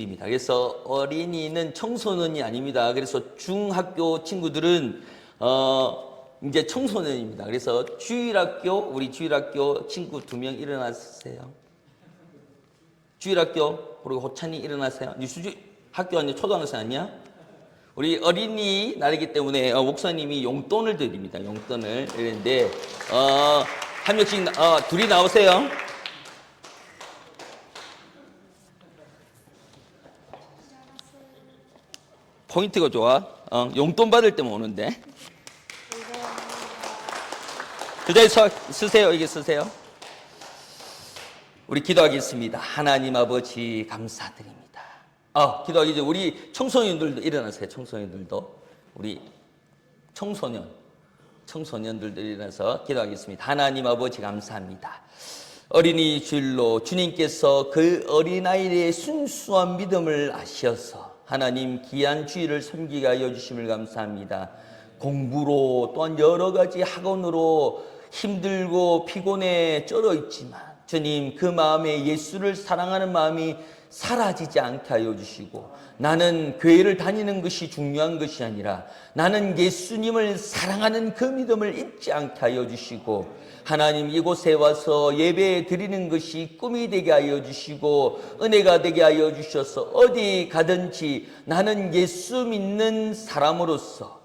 입니다. 그래서 어린이는 청소년이 아닙니다. 그래서 중학교 친구들은 이제 청소년입니다. 그래서 우리 주일학교 친구 2명 일어나세요. 주일학교 우리 호찬이 일어나세요. 네 학교 아니야? 초등학생 아니야? 우리 어린이 날이기 때문에 목사님이 용돈을 드립니다. 용돈을 이랬는데 한 명씩 둘이 나오세요. 포인트가 좋아. 용돈 받을 때만 오는데. 그 자리 쓰세요. 이게 쓰세요. 우리 기도하겠습니다. 하나님 아버지 감사드립니다. 기도하기 전에 우리 청소년들도 일어나세요. 청소년들도. 우리 청소년들도 일어나서 기도하겠습니다. 하나님 아버지 감사합니다. 어린이 주일로 주님께서 그 어린아이의 순수한 믿음을 아셔서 하나님 귀한 주일을 섬기게 하여 주심을 감사합니다. 공부로 또한 여러 가지 학원으로 힘들고 피곤해 쩔어 있지만 주님 그 마음에 예수를 사랑하는 마음이 사라지지 않게 하여 주시고 나는 교회를 다니는 것이 중요한 것이 아니라 나는 예수님을 사랑하는 그 믿음을 잊지 않게 하여 주시고 하나님 이곳에 와서 예배 드리는 것이 꿈이 되게 하여 주시고 은혜가 되게 하여 주셔서 어디 가든지 나는 예수 믿는 사람으로서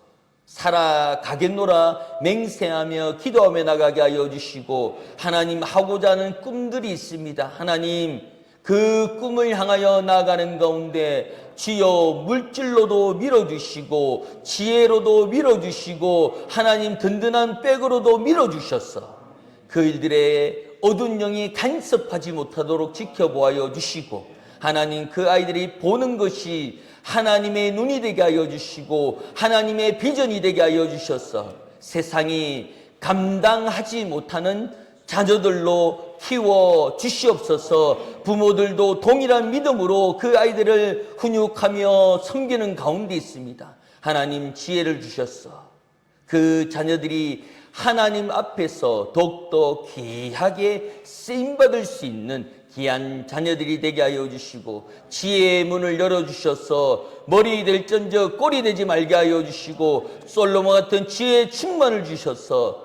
살아가겠노라 맹세하며 기도하며 나가게 하여 주시고 하나님 하고자 하는 꿈들이 있습니다. 하나님 그 꿈을 향하여 나아가는 가운데 주여 물질로도 밀어주시고 지혜로도 밀어주시고 하나님 든든한 백으로도 밀어주셔서 그 일들의 어두운 영이 간섭하지 못하도록 지켜보아 주시고 하나님 그 아이들이 보는 것이 하나님의 눈이 되게 하여 주시고 하나님의 비전이 되게 하여 주셔서 세상이 감당하지 못하는 자녀들로 키워 주시옵소서. 부모들도 동일한 믿음으로 그 아이들을 훈육하며 섬기는 가운데 있습니다. 하나님 지혜를 주셔서 그 자녀들이 하나님 앞에서 더욱더 귀하게 쓰임받을 수 있는 귀한 자녀들이 되게 하여 주시고 지혜의 문을 열어주셔서 머리 될전저 꼴이 되지 말게 하여 주시고 솔로몬 같은 지혜의 충만을 주셔서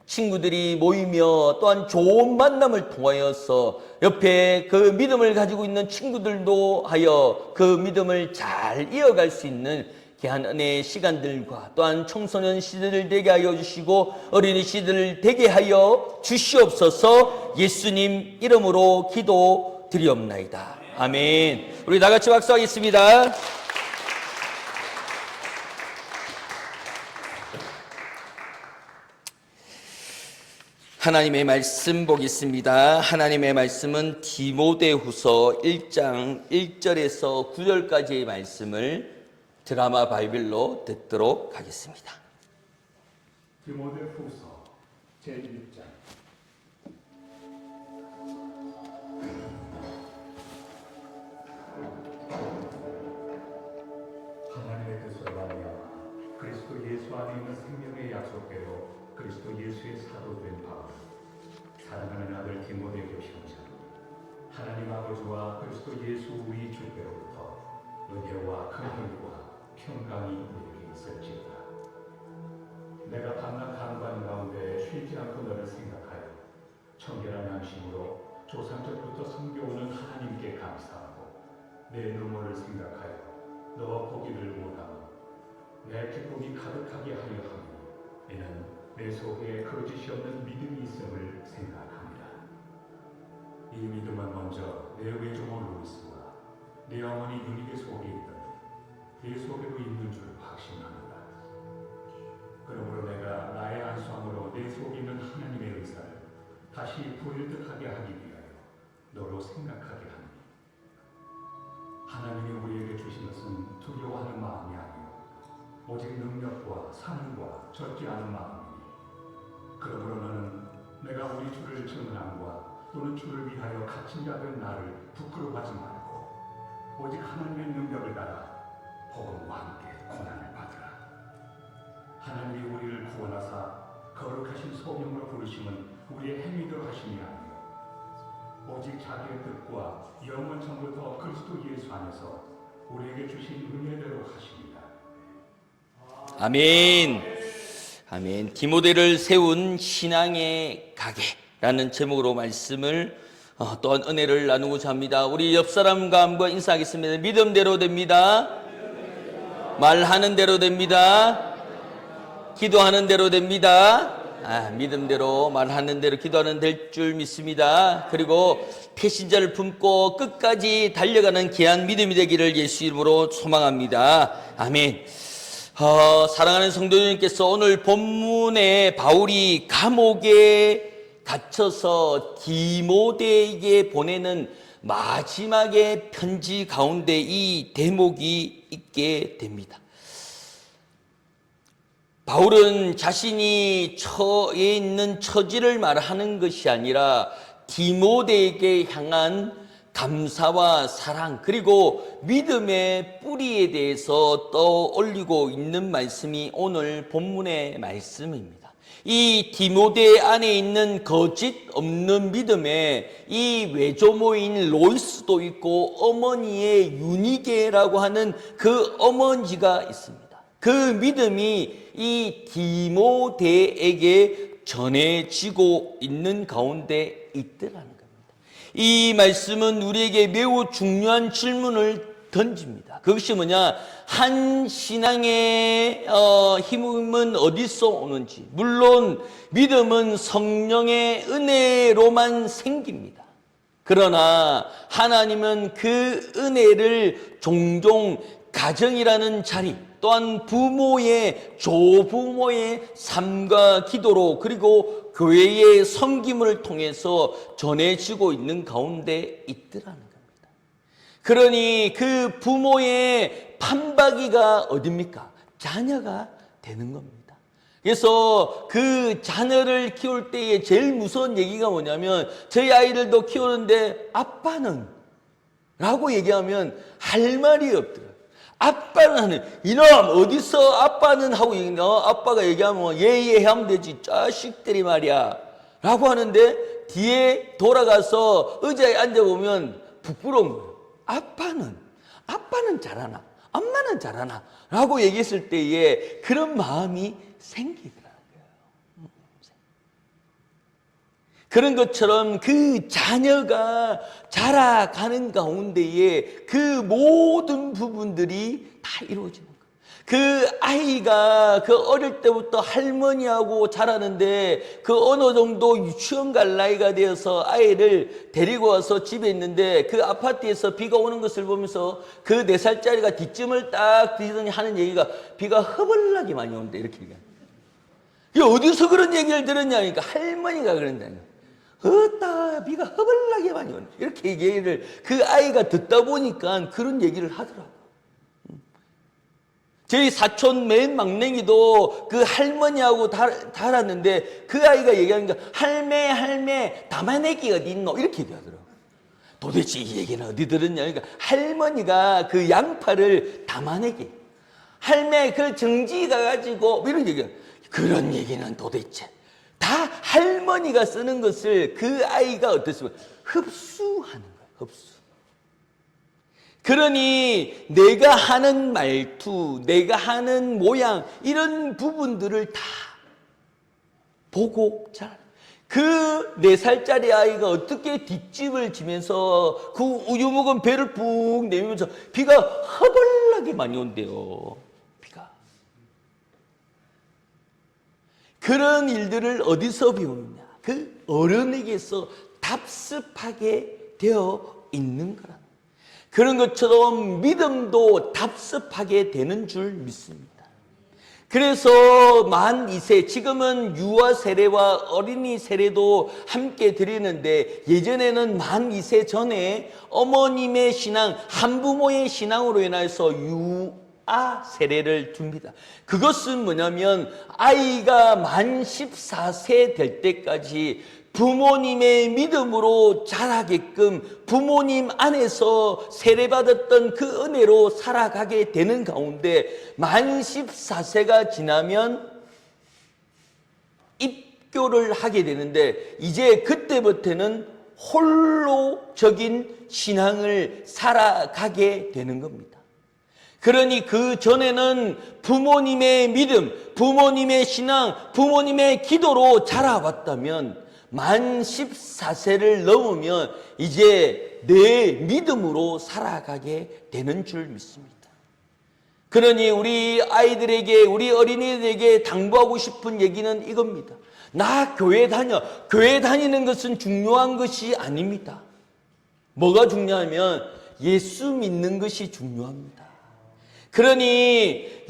친구들이 모이며 또한 좋은 만남을 통하여서 옆에 그 믿음을 가지고 있는 친구들도 하여 그 믿음을 잘 이어갈 수 있는 귀한 은혜의 시간들과 또한 청소년 시대를 되게 하여 주시고 어린이 시대를 되게 하여 주시옵소서. 예수님 이름으로 기도드리옵나이다. 아멘. 우리 다같이 박수하겠습니다. 하나님의 말씀 보겠습니다. 하나님의 말씀은 디모데후서 1장 1절에서 9절까지의 말씀을 드라마 바이블로 듣도록 하겠습니다. 디모데후서 제1장. 하나님의 뜻으로 말미암아 그리스도 예수 안에 있는 생명의 약속대로 그리스도 예수의 사도 된 바울, 사랑하는 아들 디모데에게 편지하노니 하나님 아버지와 그리스도 예수 우리 주께로부터 은혜와 큰 힘과 평강이 우리에게 있을지어다. 내가 밤낮 간관 가운데 쉬지 않고 너를 생각하여 청결한 양심으로 조상적부터 섬겨오는 하나님께 감사하고 내 눈물을 생각하여 너 보기를 원하며 내 기쁨이 가득하게 하려 하니 이는 내 속에 거짓이 없는 믿음이 있음을 생각합니다. 이 믿음은 먼저 내 외조모 루이스와 내 어머니 유니게 속에 있던 내 속에도 있는 줄 확신합니다. 그러므로 내가 나의 안수함으로 내 속에 있는 하나님의 의사를 다시 부일득하게 하기 위하여 너로 생각하게 합니다. 하나님이 우리에게 주신 것은 두려워하는 마음이 아니요 오직 능력과 사랑과 적지 않은 마음이니 그러므로 너는 내가 우리 주를 증언함과 또는 주를 위하여 갇힌 자된 나를 부끄러워하지 말고 오직 하나님의 능력을 따라 복음과 함께 고난을 받으라. 하나님이 우리를 구원하사 거룩하신 소명으로 부르심은 우리의 행위대로 하심이 아니요 오직 자기의 뜻과 영원 전부터 그리스도 예수 안에서 우리에게 주신 은혜대로 하십니다. 아멘. 아멘. 디모데를 세운 신앙의 가게라는 제목으로 말씀을 또한 은혜를 나누고자 합니다. 우리 옆 사람과 한번 인사하겠습니다. 믿음대로 됩니다. 말하는 대로 됩니다. 기도하는 대로 됩니다. 믿음대로 말하는 대로 기도하는 될 줄 믿습니다. 그리고 배신자를 품고 끝까지 달려가는 귀한 믿음이 되기를 예수 이름으로 소망합니다. 아멘. 사랑하는 성도님께서 오늘 본문에 바울이 감옥에 갇혀서 디모데에게 보내는 마지막의 편지 가운데 이 대목이 있게 됩니다. 바울은 자신이 처해 있는 처지를 말하는 것이 아니라 디모데에게 향한 감사와 사랑 그리고 믿음의 뿌리에 대해서 떠올리고 있는 말씀이 오늘 본문의 말씀입니다. 이 디모데 안에 있는 거짓 없는 믿음에 이 외조모인 로이스도 있고 어머니의 유니게라고 하는 그 어머니가 있습니다. 그 믿음이 이 디모데에게 전해지고 있는 가운데 있더라는 겁니다. 이 말씀은 우리에게 매우 중요한 질문을 던집니다. 그것이 뭐냐? 한 신앙의 힘은 어디서 오는지. 물론 믿음은 성령의 은혜로만 생깁니다. 그러나 하나님은 그 은혜를 종종 가정이라는 자리 또한 부모의 조부모의 삶과 기도로 그리고 교회의 섬김을 통해서 전해지고 있는 가운데 있더라는 겁니다. 그러니 그 부모의 판박이가 어딥니까? 자녀가 되는 겁니다. 그래서 그 자녀를 키울 때에 제일 무서운 얘기가 뭐냐면 저희 아이들도 키우는데 아빠는 라고 얘기하면 할 말이 없더라고요. 아빠는 하는 이놈 어디서 아빠는 하고 아빠가 얘기하면 예예 하면 되지 자식들이 말이야 라고 하는데 뒤에 돌아가서 의자에 앉아보면 부끄러운 거예요. 아빠는 잘하나 엄마는 잘하나 라고 얘기했을 때에 그런 마음이 생기더라고요. 그런 것처럼 그 자녀가 자라가는 가운데에 그 모든 부분들이 다 이루어지는 거예요. 그 아이가 그 어릴 때부터 할머니하고 자라는데 그 어느 정도 유치원 갈 나이가 되어서 아이를 데리고 와서 집에 있는데 그 아파트에서 비가 오는 것을 보면서 그 4살짜리가 뒷짐을 딱 뒤더니 하는 얘기가 비가 허벌나게 많이 온다 이렇게 얘기합니다. 이게 어디서 그런 얘기를 들었냐니까 할머니가 그런다니까. 어따 비가 허벌나게 많이 오네 이렇게 얘기를 그 아이가 듣다 보니까 그런 얘기를 하더라고요. 저희 사촌 맨 막냉이도 그 할머니하고 달았는데 그 아이가 얘기하니까 할매 담아내기 어디 있노 이렇게 얘기하더라고요. 도대체 이 얘기는 어디 들었냐 그러니까 할머니가 그 양파를 담아내기 할매 그 정지 가가지고 이런 얘기야. 그런 얘기는 도대체 다 할머니가 쓰는 것을 그 아이가 어떻습니까? 흡수하는 거예요. 흡수. 그러니 내가 하는 말투, 내가 하는 모양 이런 부분들을 다 보고 잘. 그 4살짜리 아이가 어떻게 뒷집을 지면서 그 우유 먹은 배를 푹 내밀면서 비가 허벌나게 많이 온대요. 그런 일들을 어디서 배우느냐? 그 어른에게서 답습하게 되어 있는 거라. 그런 것처럼 믿음도 답습하게 되는 줄 믿습니다. 그래서 만 2세, 지금은 유아 세례와 어린이 세례도 함께 드리는데 예전에는 만 2세 전에 어머님의 신앙, 한부모의 신앙으로 인해서 유아 세례를 줍니다. 그것은 뭐냐면 아이가 만 14세 될 때까지 부모님의 믿음으로 자라게끔 부모님 안에서 세례받았던 그 은혜로 살아가게 되는 가운데 만 14세가 지나면 입교를 하게 되는데 이제 그때부터는 홀로적인 신앙을 살아가게 되는 겁니다. 그러니 그 전에는 부모님의 믿음, 부모님의 신앙, 부모님의 기도로 자라왔다면 만 14세를 넘으면 이제 내 믿음으로 살아가게 되는 줄 믿습니다. 그러니 우리 아이들에게, 우리 어린이들에게 당부하고 싶은 얘기는 이겁니다. 나 교회 다녀. 교회 다니는 것은 중요한 것이 아닙니다. 뭐가 중요하면 예수 믿는 것이 중요합니다. 그러니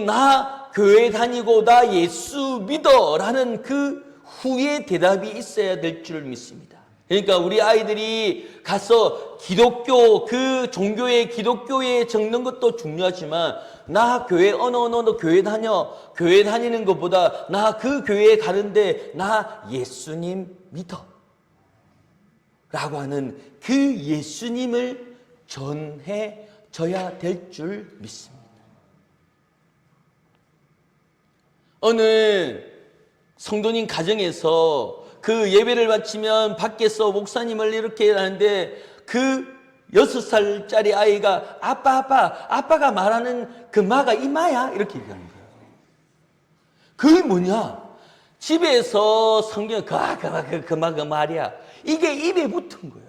나 교회 다니고 나 예수 믿어 라는 그 후에 대답이 있어야 될 줄 믿습니다. 그러니까 우리 아이들이 가서 기독교, 그 종교의 기독교에 적는 것도 중요하지만 나 교회 너 교회 다녀. 교회 다니는 것보다 나 그 교회에 가는데 나 예수님 믿어 라고 하는 그 예수님을 전해줘야 될 줄 믿습니다. 어느 성도님 가정에서 그 예배를 마치면 밖에서 목사님을 이렇게 하는데 그 6살짜리 아이가 아빠가 말하는 그 마가 이마야? 이렇게 얘기하는 거예요. 그게 뭐냐? 집에서 성경 그 말이야. 이게 입에 붙은 거예요.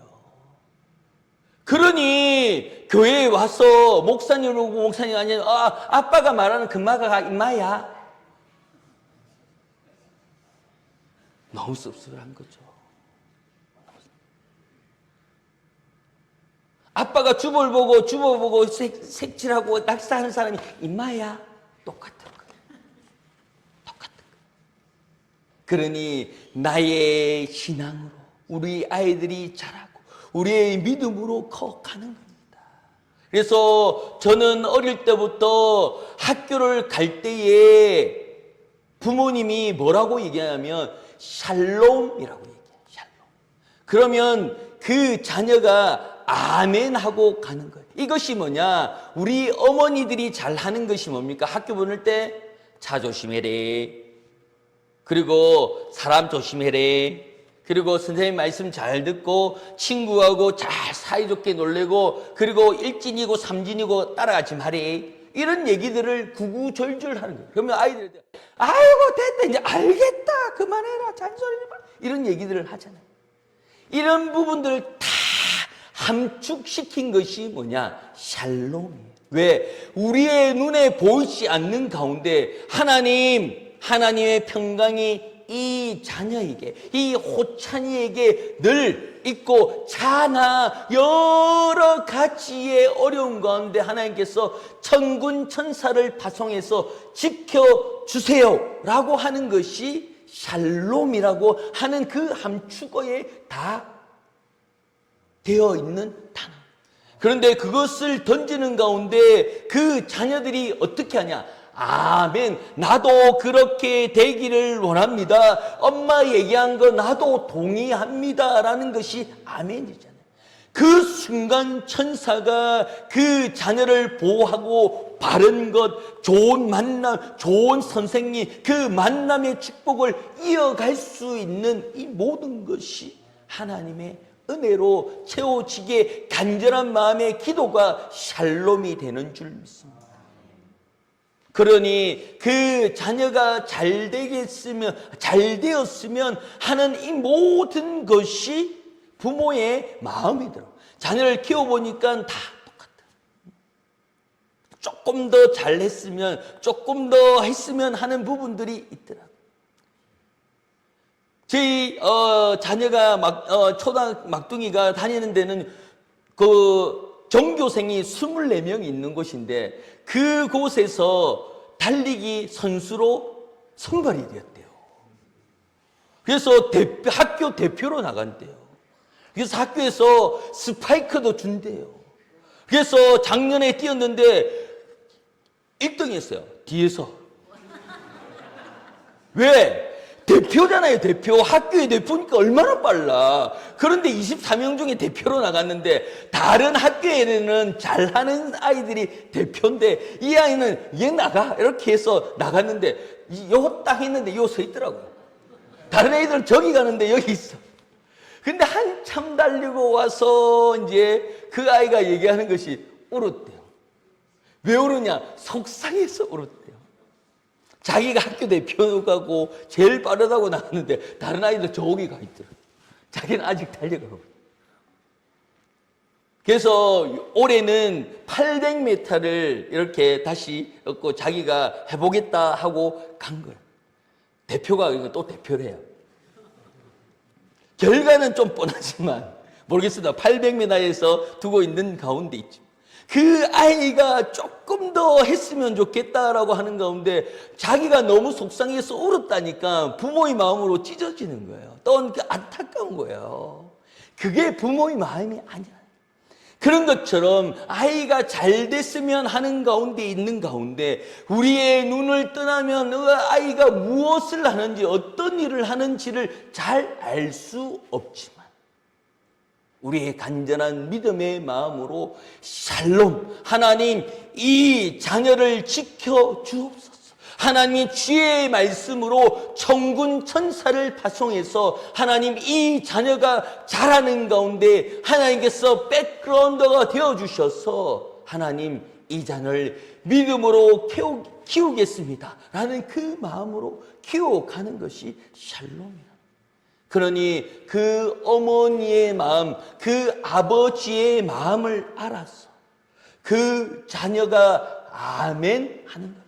그러니 교회에 와서 목사님 오고 목사님 아니면 아빠가 말하는 그 마가 이마야? 너무 씁쓸한 거죠. 아빠가 주보 보고 색칠하고 낙사하는 사람이 임마야? 똑같은 거예요. 똑같은 거예요. 그러니 나의 신앙으로 우리 아이들이 자라고 우리의 믿음으로 커가는 겁니다. 그래서 저는 어릴 때부터 학교를 갈 때에 부모님이 뭐라고 얘기하냐면 샬롬이라고 얘기해요. 샬롬. 그러면 그 자녀가 아멘 하고 가는 거예요. 이것이 뭐냐? 우리 어머니들이 잘하는 것이 뭡니까? 학교 보낼 때 차 조심해래. 그리고 사람 조심해래. 그리고 선생님 말씀 잘 듣고 친구하고 잘 사이좋게 놀래고 그리고 일진이고 삼진이고 따라가지 말해. 이런 얘기들을 구구절절 하는 거예요. 그러면 아이들한테 아이고 됐다 이제 알겠다 그만해라 잔소리지 마 이런 얘기들을 하잖아요. 이런 부분들을 다 함축시킨 것이 뭐냐? 샬롬이에요. 왜? 우리의 눈에 보이지 않는 가운데 하나님의 평강이 이 자녀에게, 이 호찬이에게 늘 있고 자나 여러 가지의 어려움 가운데 하나님께서 천군 천사를 파송해서 지켜주세요 라고 하는 것이 샬롬이라고 하는 그 함축어에 다 되어 있는 단어. 그런데 그것을 던지는 가운데 그 자녀들이 어떻게 하냐? 아멘. 나도 그렇게 되기를 원합니다. 엄마 얘기한 거 나도 동의합니다. 라는 것이 아멘이잖아요. 그 순간 천사가 그 자녀를 보호하고 바른 것, 좋은 만남, 좋은 선생님, 그 만남의 축복을 이어갈 수 있는 이 모든 것이 하나님의 은혜로 채워지게 간절한 마음의 기도가 샬롬이 되는 줄 믿습니다. 그러니 그 자녀가 잘 되었으면 하는 이 모든 것이 부모의 마음이 들어. 자녀를 키워보니까 다 똑같아. 조금 더 잘했으면, 조금 더 했으면 하는 부분들이 있더라고요. 저희 자녀가 초등 막둥이가 다니는 데는 그 전교생이 24명이 있는 곳인데 그곳에서 달리기 선수로 선발이 되었대요. 그래서 학교 대표로 나간대요. 그래서 학교에서 스파이크도 준대요. 그래서 작년에 뛰었는데 1등 했어요. 뒤에서. 왜? 대표잖아요, 대표. 학교의 대표니까 얼마나 빨라. 그런데 24명 중에 대표로 나갔는데 다른 학교에는 잘하는 아이들이 대표인데 이 아이는 얘 나가 이렇게 해서 나갔는데 요 딱 했는데 요 서 있더라고요. 다른 애들은 저기 가는데 여기 있어. 근데 한참 달리고 와서 이제 그 아이가 얘기하는 것이 울었대요. 왜 울으냐? 속상해서 울었대요. 자기가 학교 대표 가고 제일 빠르다고 나왔는데 다른 아이들 저기 가 있더라고요. 자기는 아직 달려가고. 그래서 올해는 800m를 이렇게 다시 자기가 해보겠다 하고 간 거예요. 대표가 또 대표래요. 결과는 좀 뻔하지만 모르겠습니다. 800m에서 두고 있는 가운데 있죠. 그 아이가 조금 더 했으면 좋겠다라고 하는 가운데 자기가 너무 속상해서 울었다니까 부모의 마음으로 찢어지는 거예요. 또 안타까운 거예요. 그게 부모의 마음이 아니야. 그런 것처럼 아이가 잘 됐으면 하는 가운데 있는 가운데 우리의 눈을 떠나면 아이가 무엇을 하는지 어떤 일을 하는지를 잘 알 수 없지만 우리의 간절한 믿음의 마음으로 샬롬, 하나님 이 자녀를 지켜 주옵소서. 하나님이 주의 말씀으로 천군 천사를 파송해서 하나님 이 자녀가 자라는 가운데 하나님께서 백그라운드가 되어주셔서 하나님 이 자녀를 믿음으로 키우겠습니다 라는 그 마음으로 키워가는 것이 샬롬이다. 그러니 그 어머니의 마음, 그 아버지의 마음을 알아서 그 자녀가 아멘 하는 겁니다.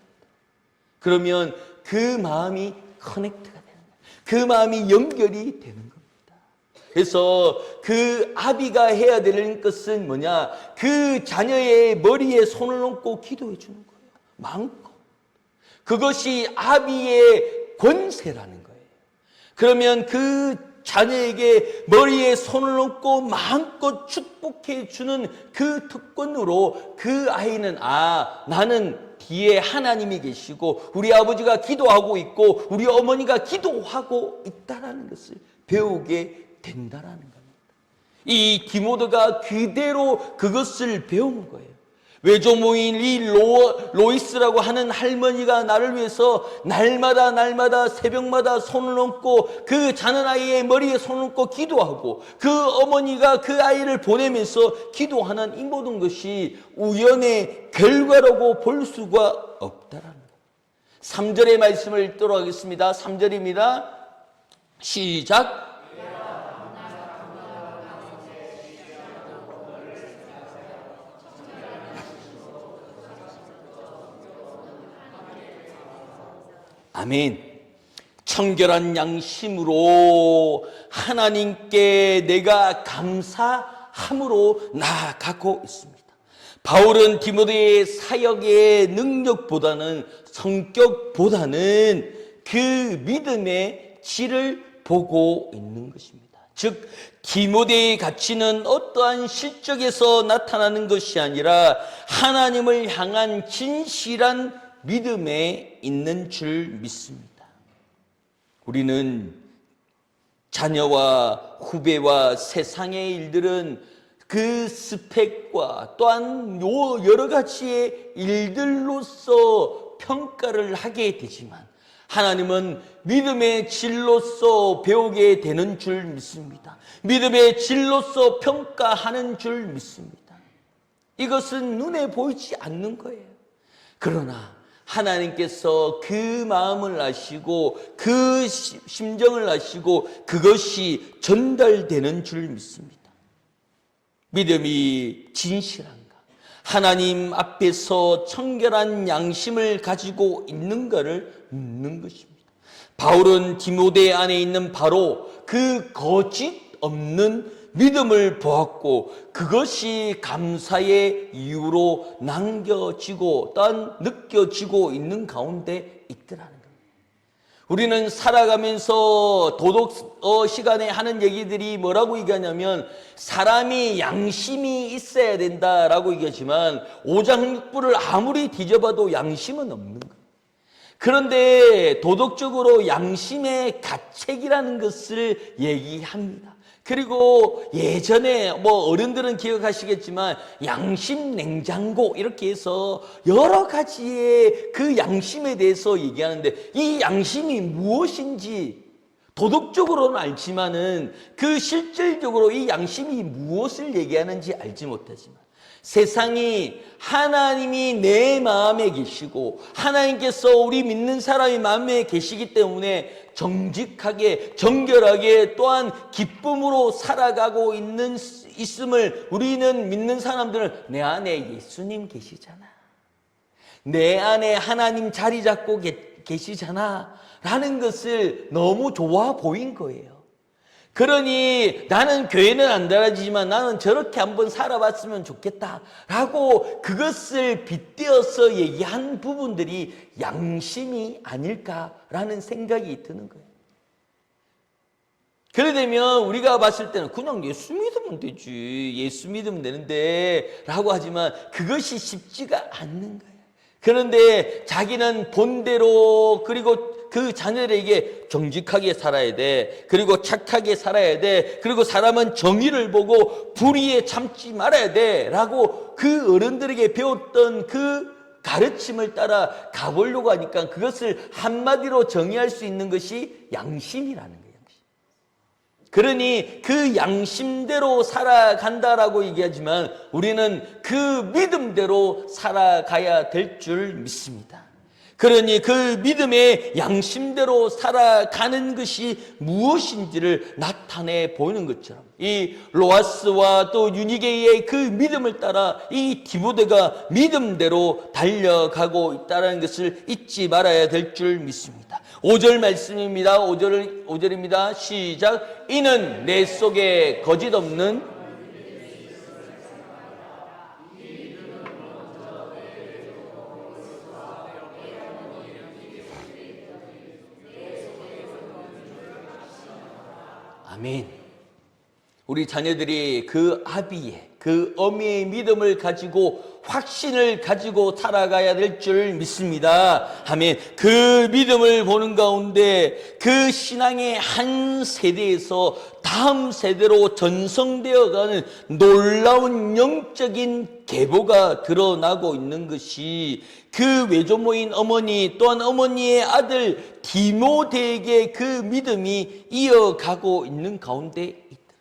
그러면 그 마음이 커넥트가 되는 거예요. 그 마음이 연결이 되는 겁니다. 그래서 그 아비가 해야 되는 것은 뭐냐? 그 자녀의 머리에 손을 얹고 기도해 주는 거예요. 마음껏. 그것이 아비의 권세라는 거예요. 그러면 그 자녀에게 머리에 손을 얹고 마음껏 축복해 주는 그 특권으로 그 아이는 나는 뒤에 하나님이 계시고 우리 아버지가 기도하고 있고 우리 어머니가 기도하고 있다라는 것을 배우게 된다라는 겁니다. 이 디모데가 그대로 그것을 배운 거예요. 외조모인 이 로이스라고 하는 할머니가 나를 위해서 날마다 새벽마다 손을 얹고 그 자는 아이의 머리에 손을 얹고 기도하고 그 어머니가 그 아이를 보내면서 기도하는 이 모든 것이 우연의 결과라고 볼 수가 없다라는 거예요. 3절의 말씀을 읽도록 하겠습니다. 3절입니다. 시작. 아멘. 청결한 양심으로 하나님께 내가 감사함으로 나아가고 있습니다. 바울은 디모데의 사역의 능력보다는 성격보다는 그 믿음의 질을 보고 있는 것입니다. 즉 디모데의 가치는 어떠한 실적에서 나타나는 것이 아니라 하나님을 향한 진실한 믿음에 있는 줄 믿습니다. 우리는 자녀와 후배와 세상의 일들은 그 스펙과 또한 여러 가지의 일들로서 평가를 하게 되지만 하나님은 믿음의 질로서 배우게 되는 줄 믿습니다. 믿음의 질로서 평가하는 줄 믿습니다. 이것은 눈에 보이지 않는 거예요. 그러나 하나님께서 그 마음을 아시고 그 심정을 아시고 그것이 전달되는 줄 믿습니다. 믿음이 진실한가? 하나님 앞에서 청결한 양심을 가지고 있는가를 묻는 것입니다. 바울은 디모데 안에 있는 바로 그 거짓 없는 믿음을 보았고 그것이 감사의 이유로 남겨지고 또한 느껴지고 있는 가운데 있더라는 겁니다. 우리는 살아가면서 도덕 시간에 하는 얘기들이 뭐라고 얘기하냐면 사람이 양심이 있어야 된다라고 얘기하지만 오장육부를 아무리 뒤져봐도 양심은 없는 거예요. 그런데 도덕적으로 양심의 가책이라는 것을 얘기합니다. 그리고 예전에 어른들은 기억하시겠지만 양심 냉장고 이렇게 해서 여러 가지의 그 양심에 대해서 얘기하는데 이 양심이 무엇인지 도덕적으로는 알지만은 그 실질적으로 이 양심이 무엇을 얘기하는지 알지 못하지만 세상이 하나님이 내 마음에 계시고 하나님께서 우리 믿는 사람의 마음에 계시기 때문에 정직하게 정결하게 또한 기쁨으로 살아가고 있음을 우리는 믿는 사람들은 내 안에 예수님 계시잖아, 내 안에 하나님 자리 잡고 계시잖아 라는 것을 너무 좋아 보인 거예요. 그러니 나는 교회는 안 다니지만 나는 저렇게 한번 살아봤으면 좋겠다 라고 그것을 빗대어서 얘기한 부분들이 양심이 아닐까라는 생각이 드는 거예요. 그래 되면 우리가 봤을 때는 그냥 예수 믿으면 되지, 예수 믿으면 되는데 라고 하지만 그것이 쉽지가 않는 거예요. 그런데 자기는 본대로 그리고 그 자녀들에게 정직하게 살아야 돼, 그리고 착하게 살아야 돼, 그리고 사람은 정의를 보고 불의에 참지 말아야 돼 라고 그 어른들에게 배웠던 그 가르침을 따라 가보려고 하니까 그것을 한마디로 정의할 수 있는 것이 양심이라는 거예요. 그러니 그 양심대로 살아간다라고 얘기하지만 우리는 그 믿음대로 살아가야 될 줄 믿습니다. 그러니 그 믿음의 양심대로 살아가는 것이 무엇인지를 나타내 보이는 것처럼 이 로아스와 또 유니게의 그 믿음을 따라 이 디모데가 믿음대로 달려가고 있다는 것을 잊지 말아야 될 줄 믿습니다. 5절 말씀입니다. 5절입니다. 시작. 이는 내 속에 거짓 없는 아멘. 우리 자녀들이 그 아비의 그 어미의 믿음을 가지고 확신을 가지고 살아가야 될 줄 믿습니다. 아멘. 그 믿음을 보는 가운데 그 신앙의 한 세대에서 다음 세대로 전성되어가는 놀라운 영적인 계보가 드러나고 있는 것이 그 외조모인 어머니 또한 어머니의 아들 디모데에게 그 믿음이 이어가고 있는 가운데 있더라.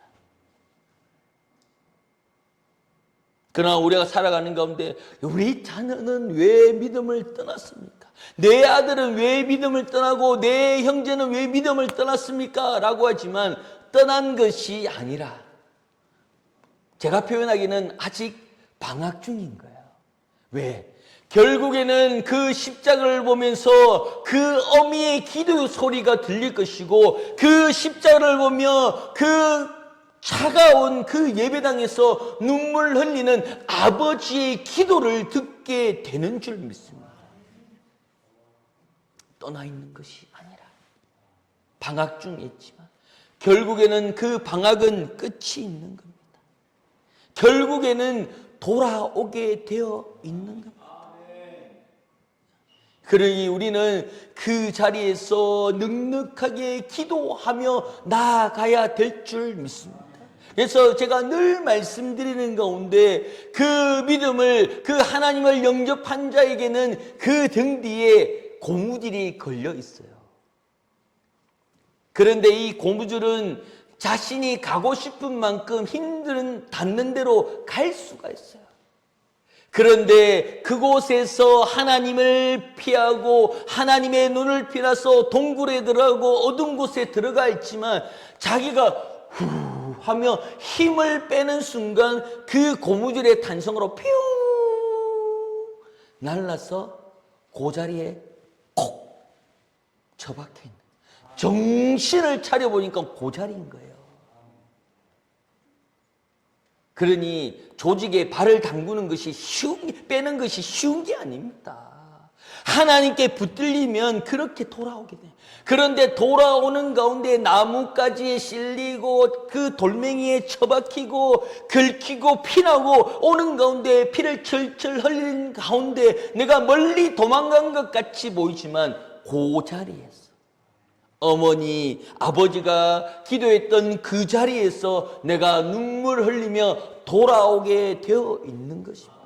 그러나 우리가 살아가는 가운데 우리 자녀는 왜 믿음을 떠났습니까? 내 아들은 왜 믿음을 떠나고 내 형제는 왜 믿음을 떠났습니까? 라고 하지만 떠난 것이 아니라 제가 표현하기는 아직 방학 중인 거예요. 왜? 결국에는 그 십자가를 보면서 그 어미의 기도 소리가 들릴 것이고 그 십자가를 보며 그 차가운 그 예배당에서 눈물 흘리는 아버지의 기도를 듣게 되는 줄 믿습니다. 떠나 있는 것이 아니라 방학 중에 있지만 결국에는 그 방학은 끝이 있는 겁니다. 결국에는 돌아오게 되어 있는 겁니다. 그러니 우리는 그 자리에서 넉넉하게 기도하며 나아가야 될 줄 믿습니다. 그래서 제가 늘 말씀드리는 가운데 그 믿음을 그 하나님을 영접한 자에게는 그 등 뒤에 고무줄이 걸려 있어요. 그런데 이 고무줄은 자신이 가고 싶은 만큼 힘든 닿는 대로 갈 수가 있어요. 그런데 그곳에서 하나님을 피하고 하나님의 눈을 피해서 동굴에 들어가고 어두운 곳에 들어가 있지만 자기가 후 하며 힘을 빼는 순간 그 고무줄의 탄성으로 퓨 날라서 그 자리에 콕 처박혀 있는, 정신을 차려보니까 그 자리인 거예요. 그러니 조직에 발을 담그는 것이 빼는 것이 쉬운 게 아닙니다. 하나님께 붙들리면 그렇게 돌아오게 돼요. 그런데 돌아오는 가운데 나뭇가지에 실리고 그 돌멩이에 처박히고 긁히고 피나고 오는 가운데 피를 철철 흘리는 가운데 내가 멀리 도망간 것 같이 보이지만 그 자리에서 어머니, 아버지가 기도했던 그 자리에서 내가 눈물 흘리며 돌아오게 되어 있는 것입니다.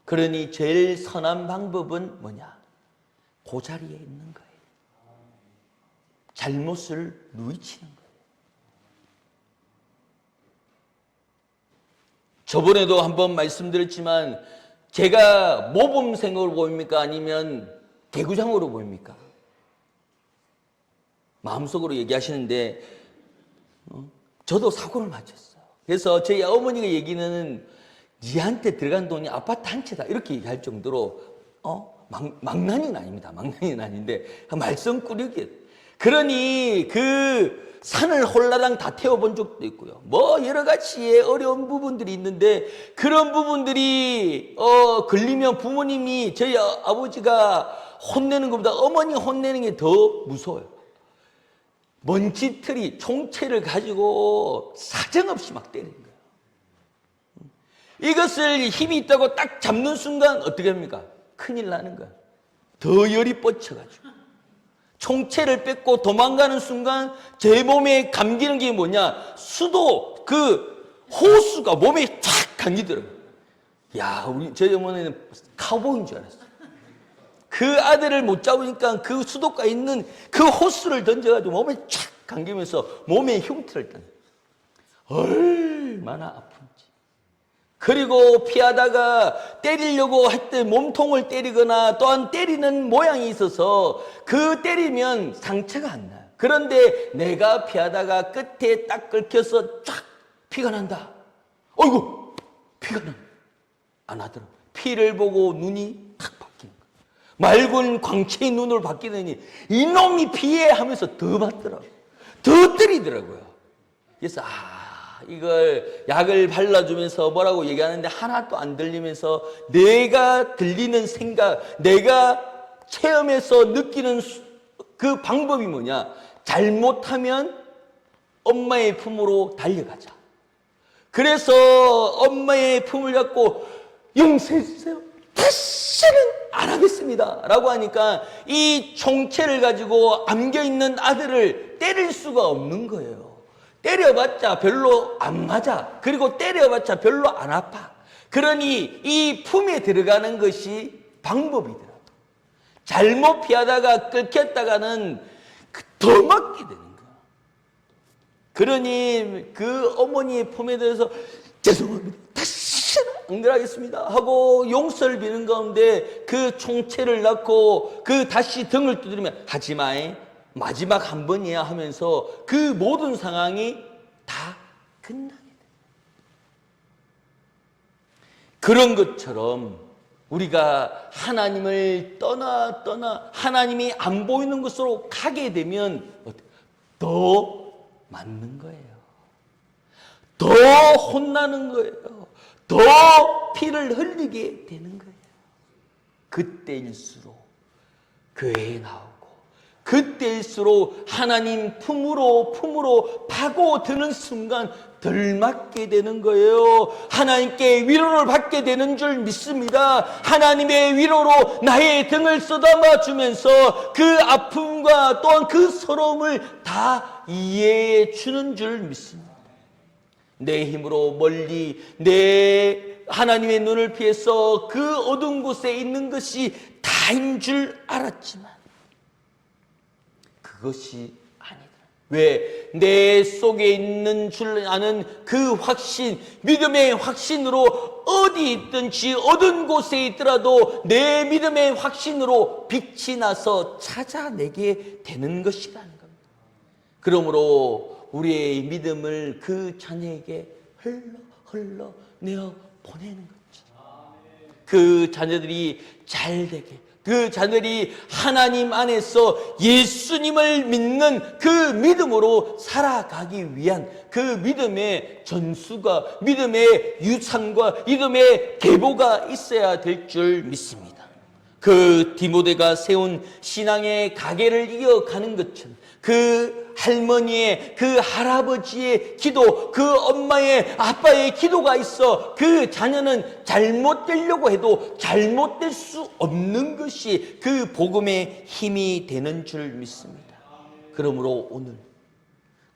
그러니 제일 선한 방법은 뭐냐? 그 자리에 있는 거예요. 잘못을 누이치는 거예요. 저번에도 한번 말씀드렸지만 제가 모범생으로 보입니까? 아니면 개구장으로 보입니까? 마음속으로 얘기하시는데 저도 사고를 맞췄어요. 그래서 저희 어머니가 얘기는 니한테 들어간 돈이 아파트 한 채다 이렇게 얘기할 정도로 망나니는 아닙니다. 망나니는 아닌데 말썽꾸러기. 그러니 그 산을 홀라당 다 태워본 적도 있고요. 뭐 여러 가지의 어려운 부분들이 있는데 그런 부분들이 걸리면 부모님이 저희 아버지가 혼내는 것보다 어머니 혼내는 게 더 무서워요. 먼지털이 총채를 가지고 사정없이 막 때리는 거예요. 이것을 힘이 있다고 딱 잡는 순간 어떻게 합니까? 큰일 나는 거야. 더 열이 뻗쳐가지고. 총채를 뺏고 도망가는 순간 제 몸에 감기는 게 뭐냐? 수도 그 호수가 몸에 쫙 감기더라고요. 야, 저희 어머니는 카우보이인 줄 알았어요. 그 아들을 못 잡으니까 그 수도가에 있는 그 호수를 던져가지고 몸에 쫙 감기면서 몸에 흉터를 딴. 얼마나 아픈지. 그리고 피하다가 때리려고 할 때 몸통을 때리거나 또한 때리는 모양이 있어서 그 때리면 상처가 안 나요. 그런데 내가 피하다가 끝에 딱 긁혀서 쫙 피가 난다. 어이구, 피가 나. 안 하더라고. 피를 보고 눈이 탁 바뀌는 거예요. 맑은 광채의 눈으로 바뀌더니 이놈이 피해 하면서 더 맞더라고요. 더 때리더라고요. 그래서 이걸 약을 발라주면서 뭐라고 얘기하는데 하나도 안 들리면서 내가 들리는 생각, 내가 체험해서 느끼는 그 방법이 뭐냐? 잘못하면 엄마의 품으로 달려가자. 그래서 엄마의 품을 잡고 용서해 주세요. 다시는 안 하겠습니다. 라고 하니까 이 총체를 가지고 안겨있는 아들을 때릴 수가 없는 거예요. 때려봤자 별로 안 맞아. 그리고 때려봤자 별로 안 아파. 그러니 이 품에 들어가는 것이 방법이더라고요. 잘못 피하다가 긁혔다가는 더 맞게 되는 거야. 그러니 그 어머니의 품에 대해서 죄송합니다. 다시는 안 그러겠습니다. 하고 용서를 비는 가운데 그 총체를 낳고 그 다시 등을 두드리면 하지 마이. 마지막 한 번이야 하면서 그 모든 상황이 다 끝나게 돼. 그런 것처럼 우리가 하나님을 떠나 하나님이 안 보이는 것으로 가게 되면 더 맞는 거예요. 더 혼나는 거예요. 더 피를 흘리게 되는 거예요. 그때일수록 교회에 나오고 그때일수록 하나님 품으로 파고드는 순간 덜 맞게 되는 거예요. 하나님께 위로를 받게 되는 줄 믿습니다. 하나님의 위로로 나의 등을 쓰다마 주면서 그 아픔과 또한 그 서러움을 다 이해해 주는 줄 믿습니다. 내 힘으로 멀리 내 하나님의 눈을 피해서 그 어두운 곳에 있는 것이 다인 줄 알았지만 그것이 아니다. 왜? 내 속에 있는 줄 아는 그 확신, 믿음의 확신으로 어디 있든지 어떤 곳에 있더라도 내 믿음의 확신으로 빛이 나서 찾아내게 되는 것이라는 겁니다. 그러므로 우리의 믿음을 그 자녀에게 흘러 내어 보내는 거죠. 그 자녀들이 잘 되게, 그 자녀들이 하나님 안에서 예수님을 믿는 그 믿음으로 살아가기 위한 그 믿음의 전수가, 믿음의 유산과 믿음의 계보가 있어야 될 줄 믿습니다. 그 디모데가 세운 신앙의 가계를 이어가는 것처럼 그 할머니의, 그 할아버지의 기도, 그 엄마의, 아빠의 기도가 있어 그 자녀는 잘못되려고 해도 잘못될 수 없는 것이 그 복음의 힘이 되는 줄 믿습니다. 그러므로 오늘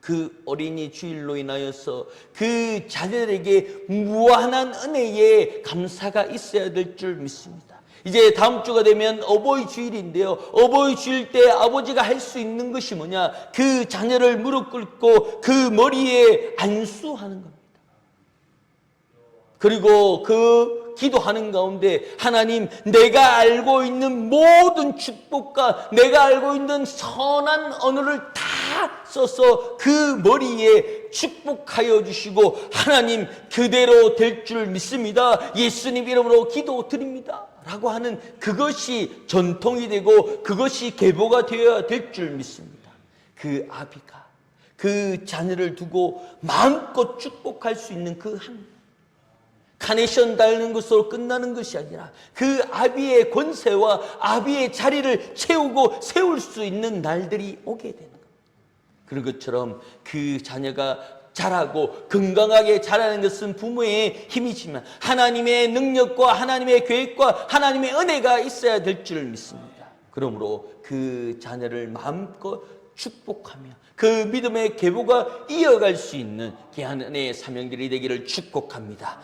그 어린이 주일로 인하여서 그 자녀들에게 무한한 은혜에 감사가 있어야 될 줄 믿습니다. 이제 다음 주가 되면 어버이 주일인데요. 어버이 주일 때 아버지가 할 수 있는 것이 뭐냐? 그 자녀를 무릎 꿇고 그 머리에 안수하는 겁니다. 그리고 그 기도하는 가운데 하나님, 내가 알고 있는 모든 축복과 내가 알고 있는 선한 언어를 다 써서 그 머리에 축복하여 주시고 하나님 그대로 될 줄 믿습니다. 예수님 이름으로 기도드립니다. 라고 하는 그것이 전통이 되고 그것이 계보가 되어야 될 줄 믿습니다. 그 아비가 그 자녀를 두고 마음껏 축복할 수 있는 그 한 카네이션 달는 것으로 끝나는 것이 아니라 그 아비의 권세와 아비의 자리를 채우고 세울 수 있는 날들이 오게 되는 겁니다. 그런 것처럼 그 자녀가 자라고 건강하게 자라는 것은 부모의 힘이지만 하나님의 능력과 하나님의 계획과 하나님의 은혜가 있어야 될 줄 믿습니다. 그러므로 그 자녀를 마음껏 축복하며 그 믿음의 계보가 이어갈 수 있는 귀한 은혜의 사명들이 되기를 축복합니다.